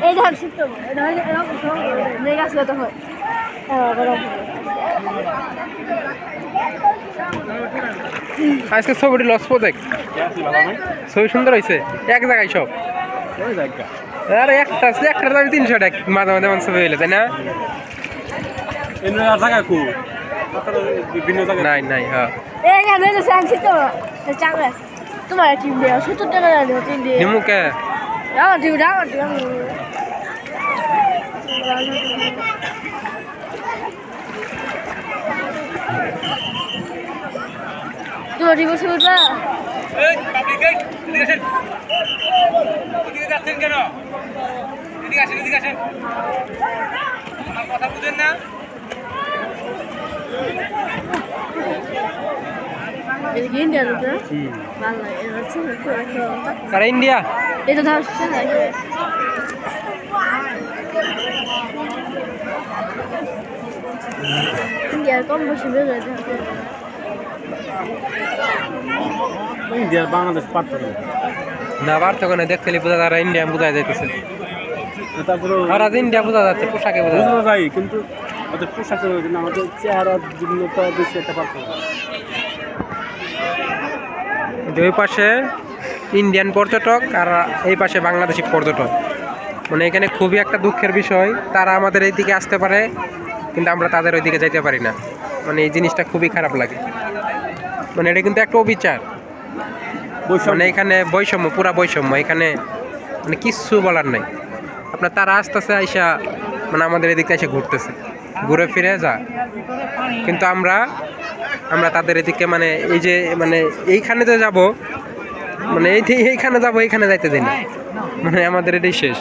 এই ধান শিখতে হবে গাছ কত হয় আজকে ছবিটি লস প্রজেক্ট ছবি সুন্দর হয়েছে এক জায়গায় সব আরে একটা দামি 300 টাকা মাঝে মাঝে এমন ছবি হইলে তাই না নাই নাই হ্যাঁ তোমার টিম দেওয়া 70 টাকা টিম দিয়ে নিমুকে তোমার টিম বলবা কথা বুঝেন না ইন্ডিয়া এটা ধর ইন্ডিয়ার কম বেশি ইন্ডিয়ার বাংলাদেশ পার্থক্য না পার্থক্য না দেখতে বোঝা তারা ইন্ডিয়া বোঝা যাইতেছে তারপরে আর আজ ইন্ডিয়া বোঝা যাচ্ছে পোশাকে বোঝা বোঝা যায় কিন্তু ওদের পোশাকে আমাদের চেহারার জন্য তো বেশি একটা পার্থক্য ওই পাশে ইন্ডিয়ান পর্যটক আর এই পাশে বাংলাদেশি পর্যটক মানে এখানে খুবই একটা দুঃখের বিষয় তারা আমাদের এই দিকে আসতে পারে কিন্তু আমরা তাদের ওই দিকে যাইতে পারি না মানে এই জিনিসটা খুবই খারাপ লাগে মানে এটা কিন্তু একটা অবিচার মানে এখানে বৈষম্য পুরা বৈষম্য এখানে মানে কিচ্ছু বলার নাই আপনার তারা আসতেছে আইসা মানে আমাদের এদিকে এসে ঘুরতেছে ঘুরে ফিরে যা কিন্তু আমরা তাদের এদিকে মানে এই যে মানে এইখানে তো যাব মানে এইখানে যাবো এইখানে যাইতে দিই না মানে আমাদের এটাই শেষ।